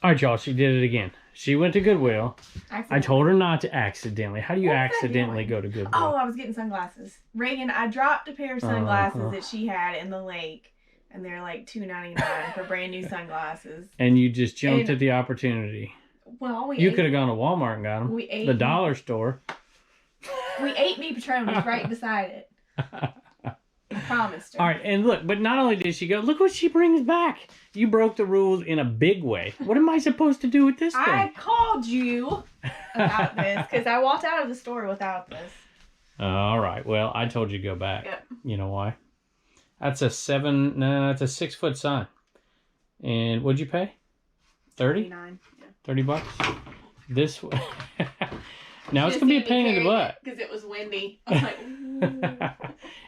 All right, y'all, she did it again. She went to Goodwill. I told her not to accidentally. How do you accidentally go to Goodwill? Oh, I was getting sunglasses. Reagan, I dropped a pair of sunglasses that she had in the lake, and they're like $2.99 for brand new sunglasses. And you just jumped at the opportunity. Well, you could have gone to Walmart and got them. We ate the dollar store. We ate me Patronus right beside it. I promised her. All right, and look, but not only did she go, look what she brings back. You broke the rules in a big way. What am I supposed to do with this thing? I called you about this because I walked out of the store without this. All right, well, I told you to go back. Yep. You know why? That's a 6-foot sign. And what'd you pay? 30? $39. Yeah. 30 bucks? This one. Now it's going to be a pain in the butt. Because it was windy. I was like, ooh.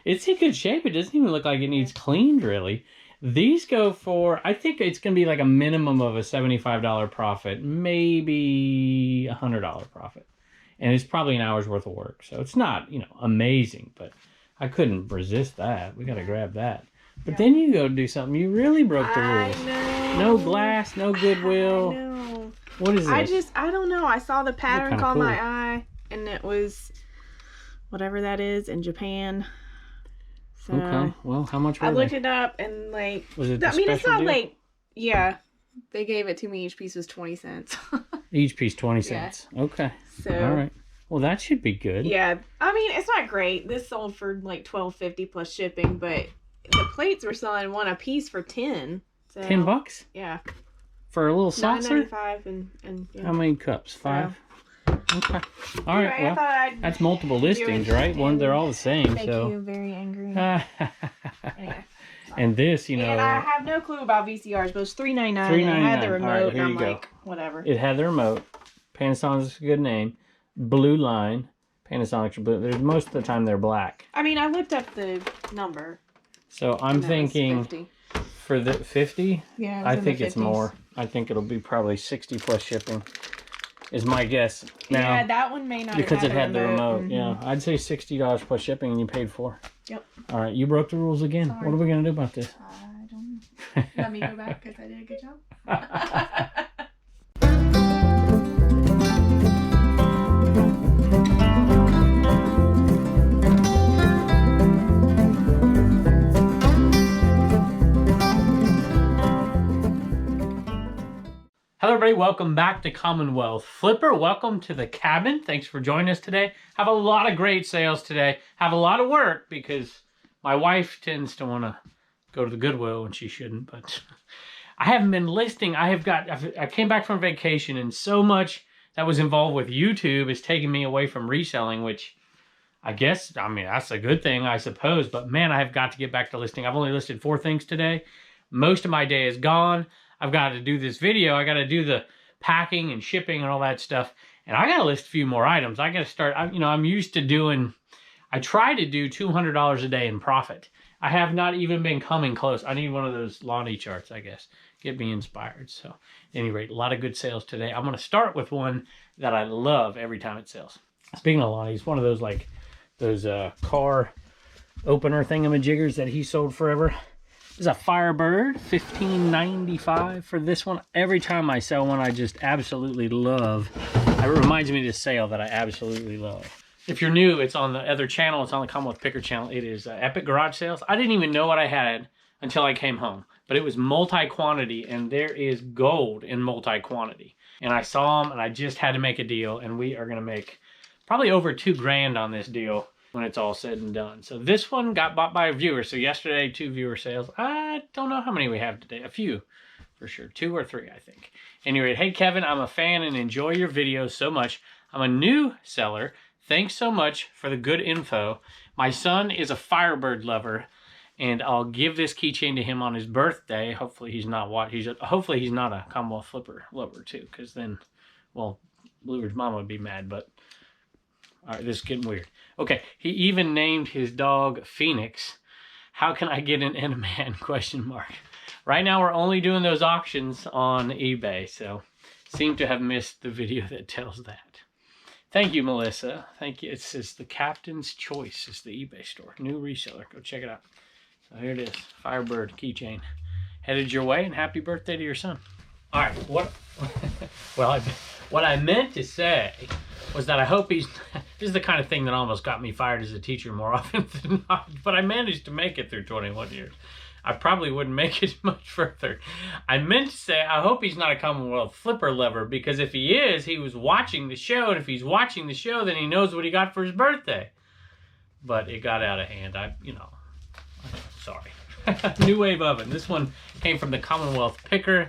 It's in good shape. It doesn't even look like it needs cleaned, really. These go for, I think it's going to be like a minimum of a $75 profit, maybe a $100 profit. And it's probably an hour's worth of work. So it's not, you know, amazing, but I couldn't resist that. We got to grab that. But then you go do something. You really broke the rules. I know. No glass, no Goodwill. I know. What is this? I don't know. I saw the pattern caught cool. my eye, and it was whatever that is in Japan. So Okay. Well, how much were I looked they? it up, and like, Was it I mean, it's special not deal? like, yeah, they gave it to me. Each piece was 20 cents. Each piece 20 cents. Yeah. Okay. So All right. Well, that should be good. yeah, I mean, it's not great. This sold for like $12.50 plus shipping, but the plates were selling one a piece for 10. So, 10 bucks? Yeah. For a little saucer? $9.95 and yeah. How many cups? 5? Okay. All right. Anyway, Well, I thought I'd that's multiple listings, it right? One, they're all the same. make So. you very angry. Anyway. And this, you know. And I have no clue about VCRs, but it was $3.99. $3.99. And it had the remote, All right, and here I'm you go. like, whatever. It had the remote. Panasonic's a good name. Blue line. Panasonic's are blue. Most of the time they're black. I mean, I looked up the number. So I'm thinking 50. for the 50, Yeah, I think it's more. I think it'll be probably 60 plus shipping is my guess. Now, yeah, that one may not because have it had the remote. Mm-hmm. Yeah, I'd say $60 plus shipping and you paid $4. Yep. All right, you broke the rules again. Sorry. What are we going to do about this? I don't know. Let me go back because I did a good job. Hello everybody, welcome back to Commonwealth. Flipper, welcome to the cabin. Thanks for joining us today. Have a lot of great sales today. Have a lot of work because my wife tends to want to go to the Goodwill and she shouldn't, but I haven't been listing. I came back from vacation and so much that was involved with YouTube is taking me away from reselling, which I guess, I mean, that's a good thing, I suppose, but man, I have got to get back to listing. I've only listed 4 things today. Most of my day is gone. I've got to do this video. I got to do the packing and shipping and all that stuff. And I got to list a few more items. I got to start, I'm used to doing, I try to do $200 a day in profit. I have not even been coming close. I need one of those Lonnie charts, I guess. Get me inspired. So at any rate, a lot of good sales today. I'm going to start with one that I love every time it sells. Speaking of Lonnie, it's one of those like those car opener thingamajiggers that he sold forever. This is a Firebird, $15.95 for this one. Every time I sell one, I just absolutely love. It reminds me of this sale that I absolutely love. If you're new, it's on the other channel. It's on the Commonwealth Picker channel. It is Epic Garage Sales. I didn't even know what I had until I came home. But it was multi-quantity, and there is gold in multi-quantity. And I saw them, and I just had to make a deal. And we are going to make probably over $2 grand on this deal when it's all said and done. So this one got bought by a viewer. So yesterday, 2 viewer sales. I don't know how many we have today. A few, for sure. 2 or 3, I think. Anyway, hey, Kevin, I'm a fan and enjoy your videos so much. I'm a new seller. Thanks so much for the good info. My son is a Firebird lover, and I'll give this keychain to him on his birthday. Hopefully he's not hopefully he's not a Commonwealth Flipper lover too, because then, well, Bluebird's mama would be mad, but all right, this is getting weird. Okay, he even named his dog Phoenix. How can I get an Enderman? Question mark. Right now we're only doing those auctions on eBay, so seem to have missed the video that tells that. Thank you, Melissa. Thank you. It says the Captain's Choice is the eBay store. New reseller. Go check it out. So here it is. Firebird keychain. Headed your way, and happy birthday to your son. All right, what Well, what I meant to say was that I hope he's... This is the kind of thing that almost got me fired as a teacher more often than not. But I managed to make it through 21 years. I probably wouldn't make it much further. I meant to say, I hope he's not a Commonwealth flipper lover, because if he is, he was watching the show, and if he's watching the show, then he knows what he got for his birthday. But it got out of hand. Sorry. New Wave oven. This one came from the Commonwealth picker.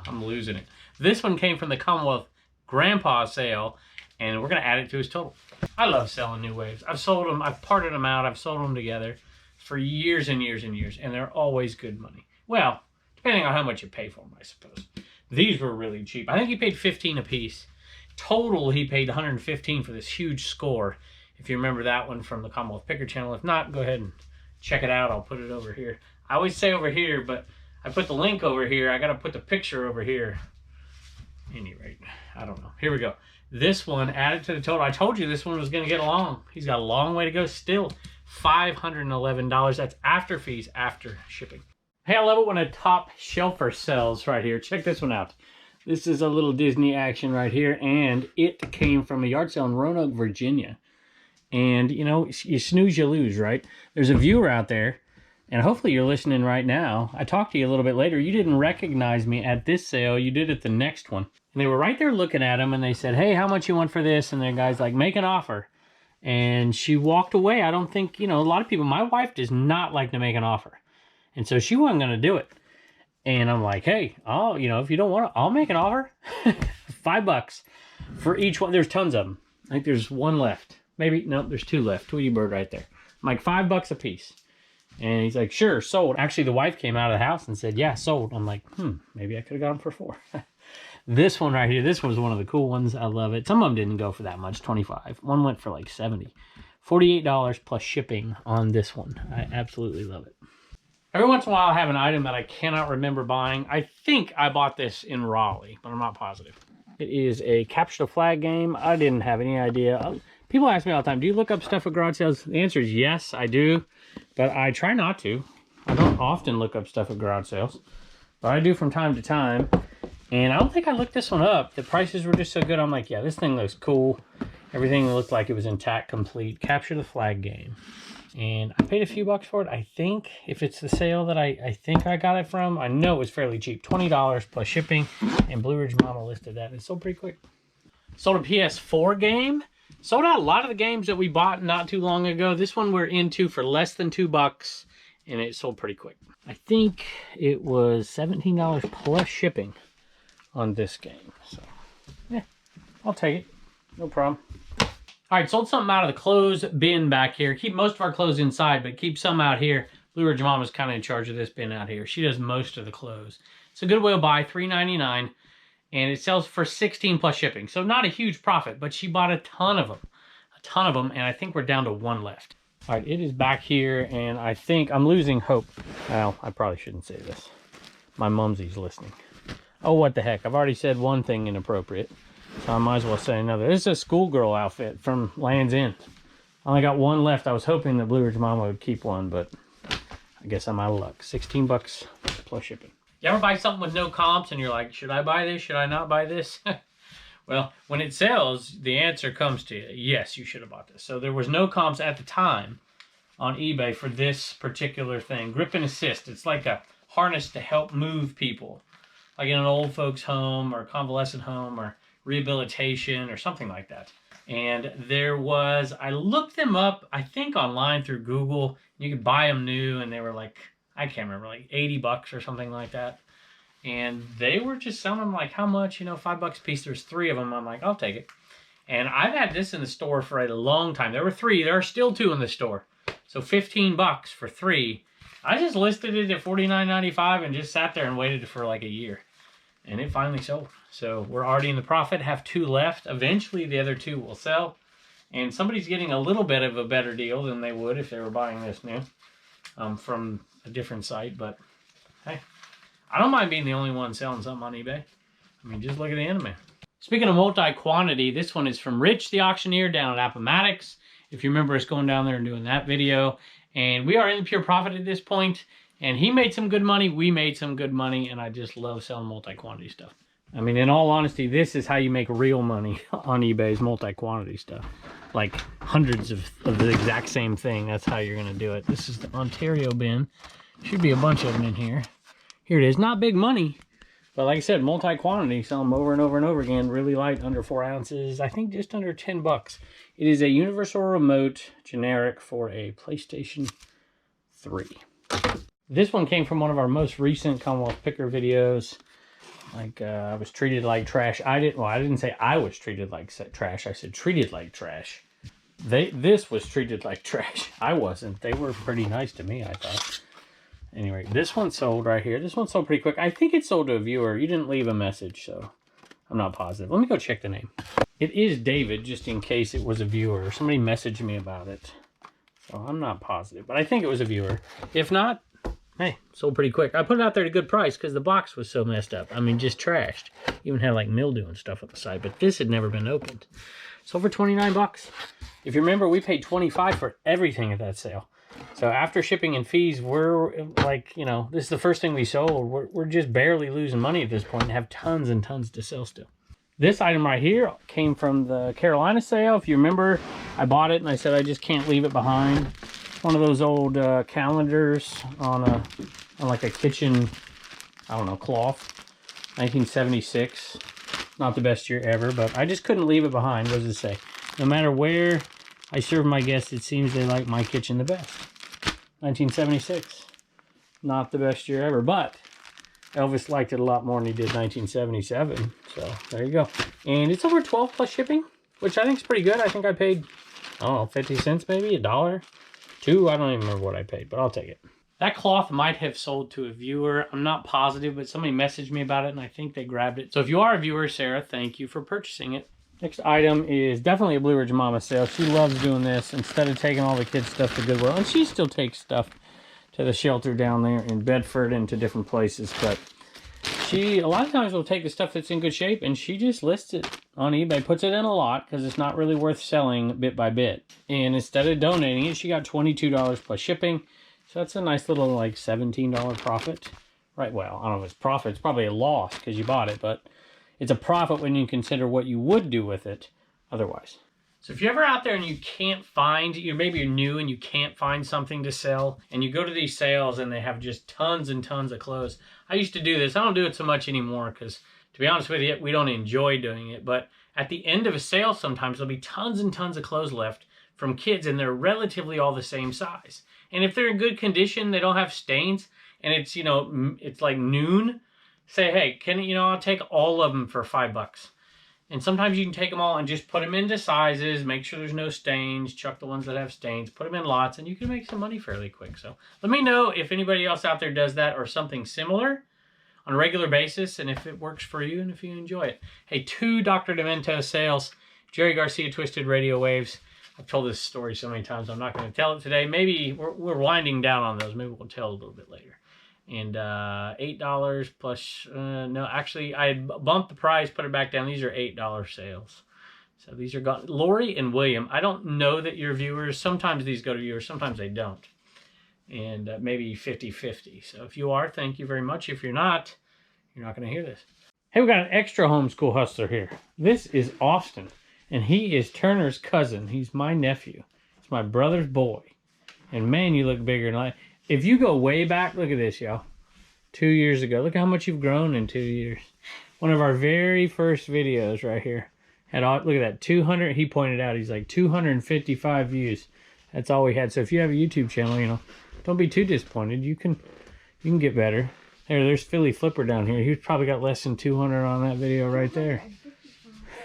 I'm losing it. This one came from the Commonwealth grandpa sale, and we're going to add it to his total. I love selling New Waves. I've sold them. I've parted them out. I've sold them together for years and years and years, and they're always good money. Well, depending on how much you pay for them, I suppose. These were really cheap. I think he paid $15 a piece. Total, he paid $115 for this huge score. If you remember that one from the Commonwealth Picker channel. If not, go ahead and check it out. I'll put it over here. I always say over here, but I put the link over here. I got to put the picture over here. At any rate, I don't know. Here we go. This one added to the total. I told you this one was going to get along. He's got a long way to go still. $511. That's after fees, after shipping. Hey, I love it when a top shelfer sells right here. Check this one out. This is a little Disney action right here, and it came from a yard sale in Roanoke, Virginia. And, you know, you snooze, you lose, right? There's a viewer out there, and hopefully you're listening right now. I talked to you a little bit later. You didn't recognize me at this sale. You did at the next one. And they were right there looking at him, and they said, hey, how much you want for this? And the guy's like, make an offer. And she walked away. I don't think, you know, a lot of people, my wife does not like to make an offer. And so she wasn't going to do it. And I'm like, hey, if you don't want to, I'll make an offer. $5 for each one. There's tons of them. I think there's one left. Maybe, no, there's two left. Tweety Bird right there. I'm like, $5 a piece. And he's like, sure, sold. Actually, the wife came out of the house and said, yeah, sold. I'm like, maybe I could have got them for $4. This one right here, this was one of the cool ones. I love it. Some of them didn't go for that much, $25. One went for like $70. $48 plus shipping on this one. I absolutely love it. Every once in a while, I have an item that I cannot remember buying. I think I bought this in Raleigh, but I'm not positive. It is a Capture the Flag game. I didn't have any idea. People ask me all the time, do you look up stuff at garage sales? The answer is yes, I do, but I try not to. I don't often look up stuff at garage sales, but I do from time to time. And I don't think I looked this one up. The prices were just so good. I'm like, yeah, this thing looks cool. Everything looked like it was intact, complete. Capture the Flag game. And I paid a few bucks for it. I think if it's the sale that I think I got it from, I know it was fairly cheap. $20 plus shipping. And Blue Ridge Mama listed that. It sold pretty quick. Sold a PS4 game. Sold out a lot of the games that we bought not too long ago. This one we're into for less than $2. And it sold pretty quick. I think it was $17 plus shipping on this game. So, yeah, I'll take it. No problem. All right, sold something out of the clothes bin back here. Keep most of our clothes inside, but keep some out here. Blue Ridge Mama's kind of in charge of this bin out here. She does most of the clothes. It's a Goodwill buy, $3.99, and it sells for $16 plus shipping. So not a huge profit, but she bought a ton of them, and I think we're down to one left. All right, it is back here, and I think I'm losing hope. Well, I probably shouldn't say this. My mumsy's listening. Oh, what the heck. I've already said one thing inappropriate. So I might as well say another. This is a schoolgirl outfit from Land's End. I only got one left. I was hoping that Blue Ridge Mama would keep one, but I guess I'm out of luck. $16 plus shipping. You ever buy something with no comps and you're like, should I buy this? Should I not buy this? Well, when it sells, the answer comes to you. Yes, you should have bought this. So there was no comps at the time on eBay for this particular thing. Grip and Assist. It's like a harness to help move people. Like in an old folks home or convalescent home or rehabilitation or something like that. And there was, I looked them up, I think online through Google. You could buy them new and they were like, I can't remember, like $80 or something like that. And they were just selling them like, how much? $5 a piece. There's 3 of them. I'm like, I'll take it. And I've had this in the store for a long time. There were 3. There are still 2 in the store. So $15 for 3. I just listed it at $49.95 and just sat there and waited for like a year. And it finally sold. So we're already in the profit, have 2 left. Eventually the other 2 will sell. And somebody's getting a little bit of a better deal than they would if they were buying this new from a different site. But hey, I don't mind being the only one selling something on eBay. I mean, just look at the anime. Speaking of multi-quantity, this one is from Rich the Auctioneer down at Appomattox. If you remember us going down there and doing that video. And we are in pure profit at this point. And he made some good money, we made some good money, and I just love selling multi-quantity stuff. I mean, in all honesty, this is how you make real money on eBay's multi-quantity stuff. Like hundreds of the exact same thing. That's how you're going to do it. This is the Ontario bin. Should be a bunch of them in here. Here it is. Not big money. But like I said, multi-quantity, sell them over and over and over again. Really light, under 4 ounces. I think just under 10 bucks. It is a universal remote, generic for a PlayStation 3. This one came from one of our most recent Commonwealth Picker videos. Like, I was treated like trash. I didn't say I was treated like trash. I said treated like trash. This was treated like trash. I wasn't. They were pretty nice to me, I thought. Anyway, this one sold right here. This one sold pretty quick. I think it sold to a viewer. You didn't leave a message, so I'm not positive. Let me go check the name. It is David, just in case it was a viewer. Somebody messaged me about it. So I'm not positive, but I think it was a viewer. If not, hey, sold pretty quick. I put it out there at a good price because the box was so messed up. I mean, just trashed. Even had like mildew and stuff on the side, but this had never been opened. Sold for 29 bucks. If you remember, we paid 25 for everything at that sale. So after shipping and fees, we're like, you know, this is the first thing we sold. We're just barely losing money at this point and have tons and tons to sell still. This item right here came from the Carolina sale. If you remember, I bought it and I said I just can't leave it behind. One of those old calendars on like a kitchen, I don't know, cloth. 1976. Not the best year ever, but I just couldn't leave it behind. What does it say? No matter where I serve my guests, it seems they like my kitchen the best. 1976. Not the best year ever, but Elvis liked it a lot more than he did 1977. So there you go. And it's over 12 plus shipping, which I think is pretty good. I think I paid, I don't know, 50 cents maybe, $1, $2. I don't even remember what I paid, but I'll take it. That cloth might have sold to a viewer. I'm not positive, but somebody messaged me about it and I think they grabbed it. So if you are a viewer, Sarah, thank you for purchasing it. Next item is definitely a Blue Ridge Mama sale. She loves doing this instead of taking all the kids' stuff to Goodwill. And she still takes stuff to the shelter down there in Bedford and to different places. But she, a lot of times, will take the stuff that's in good shape and she just lists it on eBay, puts it in a lot because it's not really worth selling bit by bit. And instead of donating it, she got $22 plus shipping. So that's a nice little like $17 profit. Right, well, I don't know if it's profit. It's probably a loss because you bought it, but it's a profit when you consider what you would do with it otherwise. So if you're ever out there and you can't find, maybe you're new and you can't find something to sell, and you go to these sales and they have just tons and tons of clothes. I used to do this. I don't do it so much anymore because, to be honest with you, we don't enjoy doing it. But at the end of a sale, sometimes there'll be tons and tons of clothes left from kids, and they're relatively all the same size. And if they're in good condition, they don't have stains, and it's, you know, it's like noon, say, hey, I'll take all of them for $5. And sometimes you can take them all and just put them into sizes, make sure there's no stains, chuck the ones that have stains, put them in lots, and you can make some money fairly quick. So let me know if anybody else out there does that or something similar on a regular basis, and if it works for you and if you enjoy it. Hey, 2 Dr. Demento sales, Jerry Garcia Twisted Radio Waves. I've told this story so many times, I'm not going to tell it today. Maybe we're winding down on those. Maybe we'll tell a little bit later. And $8 plus, no, actually, I had bumped the price, put it back down. These are $8 sales. So these are gone. Lori and William, I don't know that you're viewers. Sometimes these go to viewers, sometimes they don't. And maybe 50-50. So if you are, thank you very much. If you're not going to hear this. Hey, we got an extra homeschool hustler here. This is Austin. And he is Turner's cousin. He's my nephew. It's my brother's boy. And man, you look bigger than life. If you go way back, look at this, y'all. 2 years ago. Look how much you've grown in 2 years. One of our very first videos right here. Had all, look at that, 200, he pointed out, he's like 255 views. That's all we had. So if you have a YouTube channel, don't be too disappointed. You can get better. There's Philly Flipper down here. He's probably got less than 200 on that video right there.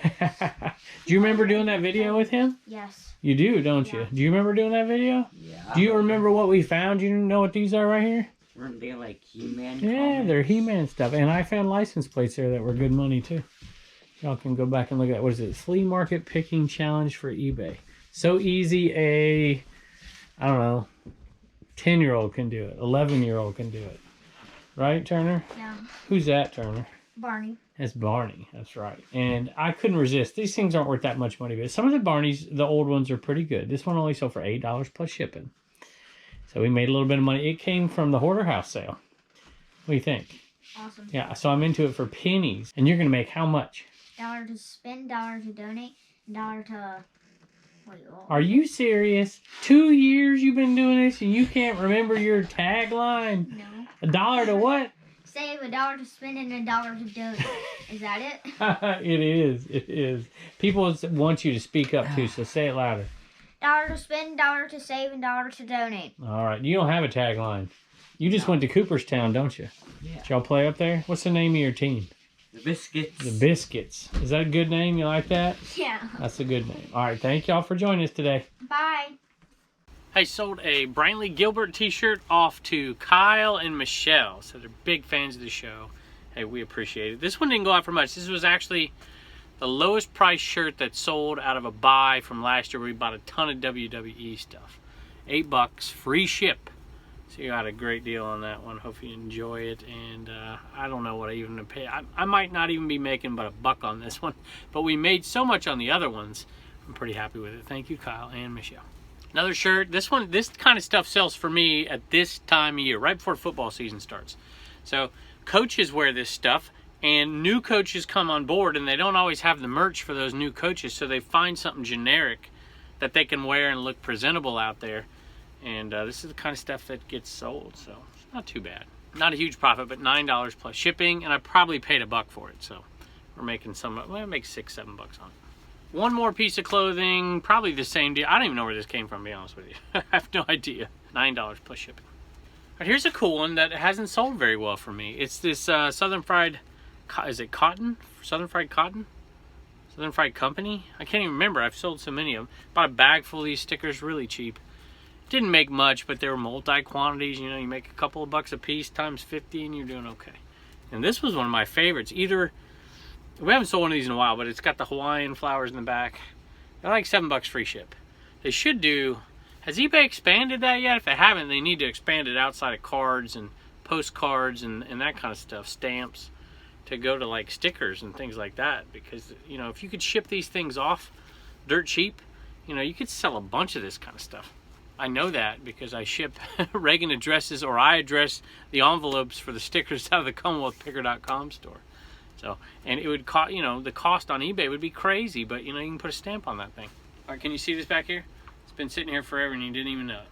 Do you remember doing that video with him? Yes. You do, don't you? Do you remember doing that video? Yeah. Do you remember what we found? You know what these are right here? Weren't they like He-Man Yeah, comics? they're He-Man stuff. And I found license plates there that were good money too. Y'all can go back and look at it. What is it? Flea market picking challenge for eBay. So easy, I don't know, 10-year-old can do it. 11-year-old can do it. Right, Turner? Yeah. Who's that, Turner? Barney. That's Barney. That's right. And I couldn't resist. These things aren't worth that much money, but some of the Barneys, the old ones, are pretty good. This one only sold for $8 plus shipping. So we made a little bit of money. It came from the Hoarder House sale. What do you think? Awesome. Yeah, so I'm into it for pennies. And you're going to make how much? $1 to spend, $1 to donate, $1 to... Wait, what? Are you serious? 2 years you've been doing this and you can't remember your tagline? No. $1 to what? Save, $1 to spend, and $1 to donate. Is that it? It is. It is. People want you to speak up too, so say it louder. $1 to spend, $1 to save, and $1 to donate. All right. You don't have a tagline. You just went to Cooperstown, don't you? Yeah. Did y'all play up there? What's the name of your team? The Biscuits. The Biscuits. Is that a good name? You like that? Yeah. That's a good name. All right. Thank y'all for joining us today. Bye. I sold a Brantley Gilbert t-shirt off to Kyle and Michelle. So they're big fans of the show. Hey, we appreciate it. This one didn't go out for much. This was actually the lowest price shirt that sold out of a buy from last year. We bought a ton of WWE stuff. $8, free ship. So you got a great deal on that one. Hope you enjoy it. And I don't know what I even pay. I might not even be making but $1 on this one. But we made so much on the other ones. I'm pretty happy with it. Thank you, Kyle and Michelle. Another shirt. This kind of stuff sells for me at this time of year, right before football season starts. So coaches wear this stuff, and new coaches come on board, and they don't always have the merch for those new coaches, so they find something generic that they can wear and look presentable out there. And this is the kind of stuff that gets sold, so it's not too bad. Not a huge profit, but $9 plus shipping, and I probably paid $1 for it, so we're making some. Well, make $6, $7 on it. One more piece of clothing, probably the same deal. I don't even know where this came from, to be honest with you. I have no idea. $9 plus shipping. All right, here's a cool one that hasn't sold very well for me. It's this Southern Fried, is it cotton? Southern Fried Cotton? Southern Fried Company? I can't even remember. I've sold so many of them. Bought a bag full of these stickers, really cheap. Didn't make much, but they were multi-quantities. You know, you make a couple of bucks a piece times 50 and you're doing okay. And this was one of my favorites. We haven't sold one of these in a while, but it's got the Hawaiian flowers in the back. They're like $7 free ship. They should do. Has eBay expanded that yet? If they haven't, they need to expand it outside of cards and postcards and that kind of stuff, stamps, to go to like stickers and things like that. Because, you know, if you could ship these things off dirt cheap, you know, you could sell a bunch of this kind of stuff. I know that because I ship Reagan addresses, or I address the envelopes for the stickers out of the CommonwealthPicker.com store. So, and it would cost, you know, the cost on eBay would be crazy, but you know, you can put a stamp on that thing. All right, can you see this back here? It's been sitting here forever and you didn't even know it.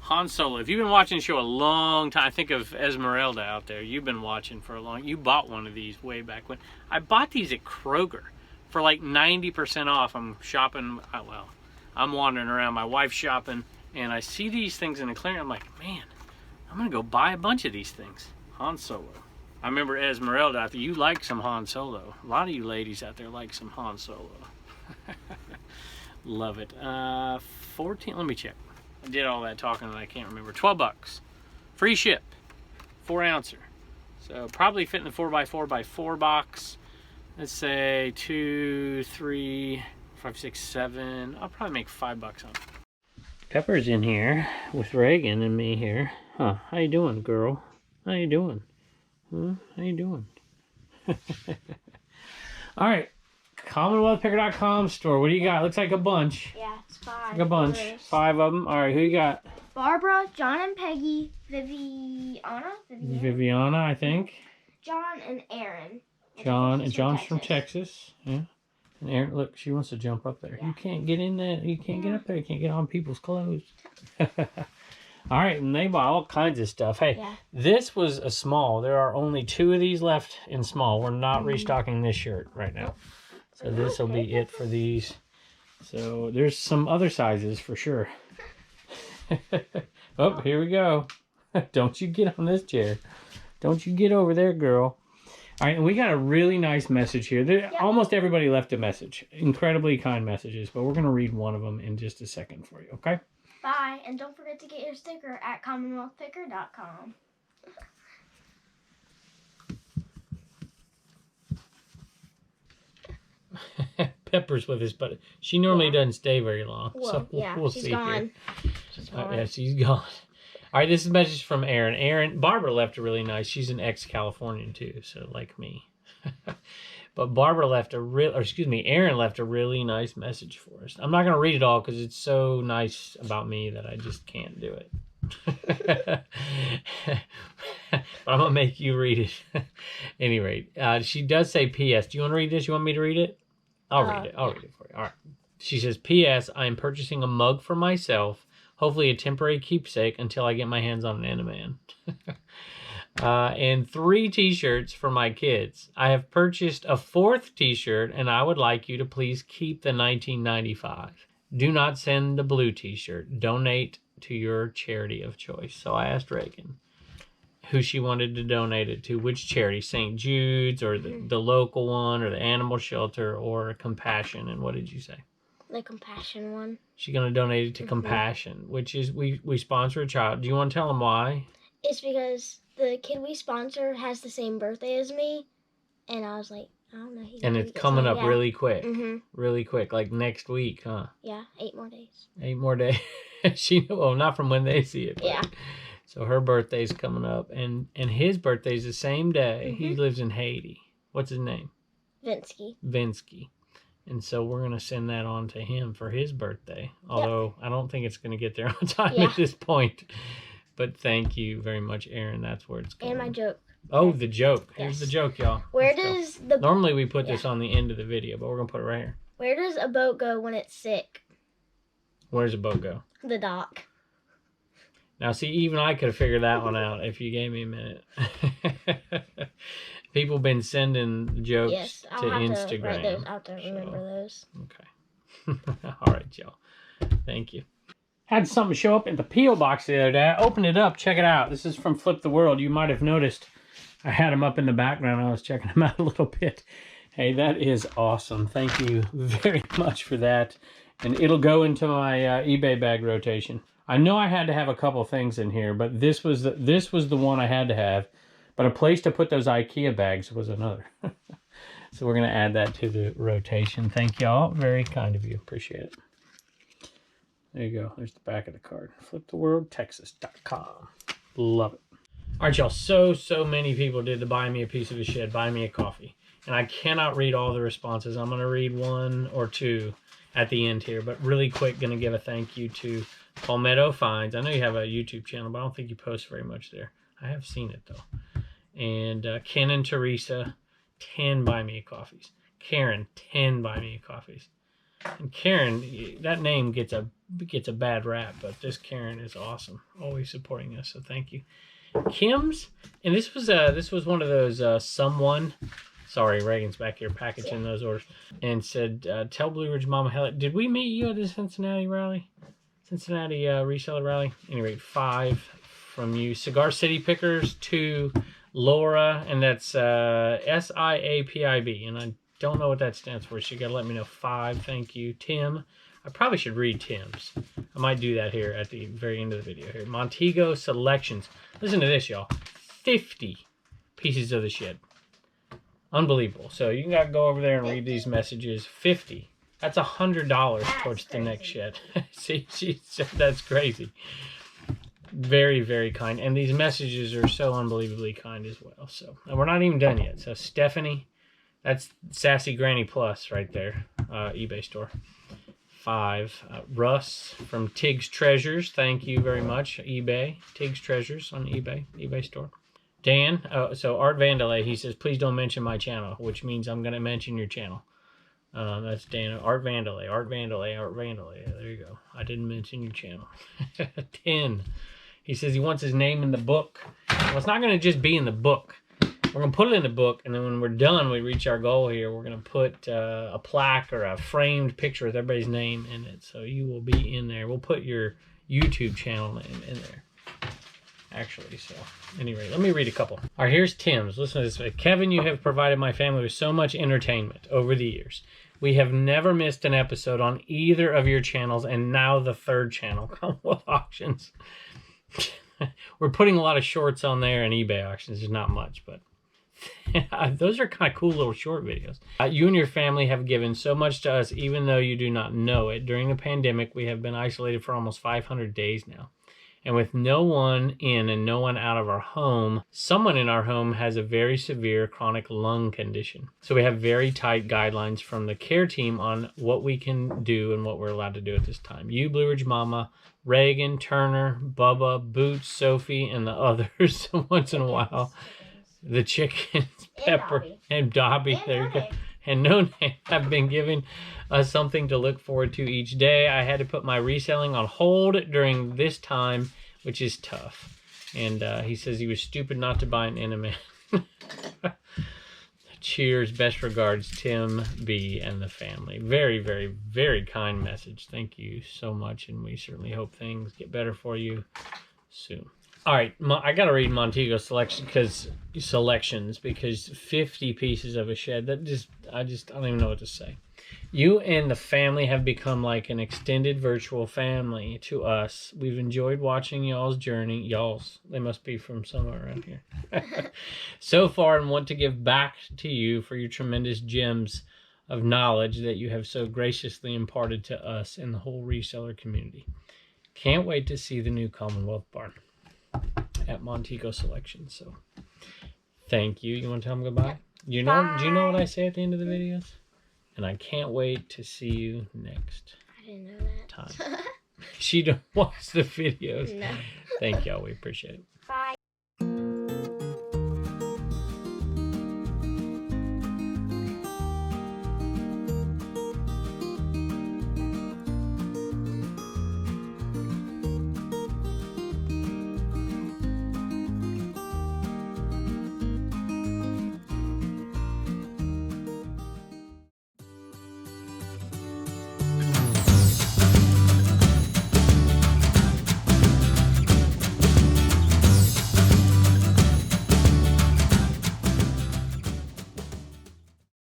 Han Solo. If you've been watching the show a long time, I think of Esmeralda out there. You've been watching for a long. You bought one of these way back when. I bought these at Kroger for like 90% off. I'm shopping. Well, I'm wandering around. My wife's shopping, and I see these things in a clearance. I'm like, man, I'm gonna go buy a bunch of these things. Han Solo. I remember Esmeralda out there. You like some Han Solo. A lot of you ladies out there like some Han Solo. Love it. 14. Let me check. I did all that talking and I can't remember. $12. Free ship. 4-ouncer. So probably fit in the 4x4x4 box. Let's say 2, 3, 5, 6, 7. I'll probably make $5 on it. Pepper's in here with Reagan and me here. Huh? How you doing, girl? How you doing? Huh? How you doing? All right. CommonwealthPicker.com store. What do you got? Looks like a bunch. Yeah, it's 5. Like a bunch. 5 of them. All right, who you got? Barbara, John and Peggy, Viviana, Viviana, I think. John and Aaron. John's from Texas. Yeah. And Aaron, look, she wants to jump up there. Yeah. You can't get in there. You can't get up there. You can't get on people's clothes. All right, and they bought all kinds of stuff. Hey, This was a small. There are only 2 of these left in small. We're not restocking this shirt right now. So this will be it for these. So there's some other sizes for sure. Oh, here we go. Don't you get on this chair. Don't you get over there, girl. All right, and we got a really nice message here. Almost everybody left a message. Incredibly kind messages, but we're going to read one of them in just a second for you, okay? Bye, and don't forget to get your sticker at CommonwealthPicker.com. Pepper's with us, but she normally doesn't stay very long. Well, so we'll she's see gone. Here. Yeah, she's gone. All right, this is a message from Aaron. Barbara left a really nice. She's an ex-Californian too, so like me. But Aaron left a really nice message for us. I'm not going to read it all because it's so nice about me that I just can't do it. but I'm going to make you read it. At any rate, she does say P.S. Do you want to read this? You want me to read it? I'll read it. I'll read it for you. All right. She says, P.S. I am purchasing a mug for myself, hopefully a temporary keepsake until I get my hands on an Animan. And 3 t-shirts for my kids. I have purchased a 4th t-shirt, and I would like you to please keep the 1995. Do not send the blue t-shirt. Donate to your charity of choice. So I asked Reagan who she wanted to donate it to, which charity, St. Jude's or the local one or the animal shelter or Compassion. And what did you say? The Compassion one. She's going to donate it to Compassion, which is we sponsor a child. Do you want to tell them why? It's because the kid we sponsor has the same birthday as me, and I was like, I don't know. And it's coming up really quick. Mm-hmm. Really quick, like next week, huh? Yeah, 8 more days. 8 more days. Well, not from when they see it. But, yeah. So her birthday's coming up, and his birthday's the same day. Mm-hmm. He lives in Haiti. What's his name? Vinsky. And so we're going to send that on to him for his birthday. Although I don't think it's going to get there on time at this point. But thank you very much, Aaron. That's where it's going. And my joke. Oh, the joke. Here's the joke, y'all. Normally we put this on the end of the video, but we're going to put it right here. Where does a boat go when it's sick? Where does a boat go? The dock. Now, see, even I could have figured that one out if you gave me a minute. People been sending jokes to Instagram. To write those out there. Remember those. Okay. All right, y'all. Thank you. Had something show up in the P.O. box the other day. I opened it up. Check it out. This is from Flip the World. You might have noticed I had them up in the background. I was checking them out a little bit. Hey, that is awesome. Thank you very much for that. And it'll go into my eBay bag rotation. I know I had to have a couple things in here, but this was the one I had to have. But a place to put those IKEA bags was another. So we're going to add that to the rotation. Thank y'all. Very kind of you. Appreciate it. There you go. There's the back of the card. FlipTheWorldTexas.com. Love it. All right, y'all. So many people did the buy me a piece of a shed, buy me a coffee. And I cannot read all the responses. I'm going to read 1 or 2 at the end here. But really quick, going to give a thank you to Palmetto Finds. I know you have a YouTube channel, but I don't think you post very much there. I have seen it, though. And Ken and Teresa, 10 buy me a coffees. Karen, 10 buy me a coffees. And Karen, that name gets a bad rap, but this Karen is awesome, always supporting us. So thank you, Kim's. And this was one of those someone. Sorry, Reagan's back here packaging those orders, and said, "Tell Blue Ridge Mama Helen." Did we meet you at the Cincinnati rally? Cincinnati reseller rally. Anyway, 5 from you. Cigar City Pickers, 2. Laura, and that's SIAPIB, and I don't know what that stands for, so you gotta let me know. 5, thank you. Tim, I probably should read Tim's. I might do that here at the very end of the video here. Montego Selections. Listen to this, y'all. 50 pieces of the shed. Unbelievable. So you can go over there and read these messages. 50. That's $100 towards the next shed. See, she said that's crazy. Very, very kind. And these messages are so unbelievably kind as well. So, and we're not even done yet. So Stephanie, that's Sassy Granny Plus right there. eBay store. 5. Russ from Tig's Treasures. Thank you very much. eBay. Tig's Treasures on eBay store. Dan, so Art Vandalay, he says, please don't mention my channel, which means I'm going to mention your channel. That's Dan. Art Vandalay. There you go. I didn't mention your channel. 10. He says he wants his name in the book. Well, it's not going to just be in the book. We're going to put it in the book, and then when we're done, we reach our goal here, we're going to put a plaque or a framed picture with everybody's name in it. So you will be in there. We'll put your YouTube channel name in there, actually. So anyway, let me read a couple. All right, here's Tim's. Listen to this. Kevin, you have provided my family with so much entertainment over the years. We have never missed an episode on either of your channels, and now the 3rd channel, Commonwealth Auctions. We're putting a lot of shorts on there and eBay auctions. There's not much, but those are kind of cool little short videos. You and your family have given so much to us, even though you do not know it. During the pandemic, we have been isolated for almost 500 days now. And with no one in and no one out of our home, someone in our home has a very severe chronic lung condition. So we have very tight guidelines from the care team on what we can do and what we're allowed to do at this time. You, Blue Ridge Mama, Reagan, Turner, Bubba, Boots, Sophie, and the others once in a while. The chickens, Pepper, and Dobby. There you go. And No Name have been giving us something to look forward to each day. I had to put my reselling on hold during this time, which is tough. And he says he was stupid not to buy an Intimate. Cheers, best regards, Tim B. and the family. Very, very, very kind message. Thank you so much, and we certainly hope things get better for you soon. All right, I got to read Montego selections because 50 pieces of a shed. I don't even know what to say. You and the family have become like an extended virtual family to us. We've enjoyed watching y'all's journey. Y'all's, they must be from somewhere around here. So far, and want to give back to you for your tremendous gems of knowledge that you have so graciously imparted to us and the whole reseller community. Can't wait to see the new Commonwealth barn at Montego Selection. So, thank you. You want to tell them goodbye? Do you know what I say at the end of the videos? And I can't wait to see you next I didn't know that. time. She don't watch the videos. No. Thank y'all. We appreciate it.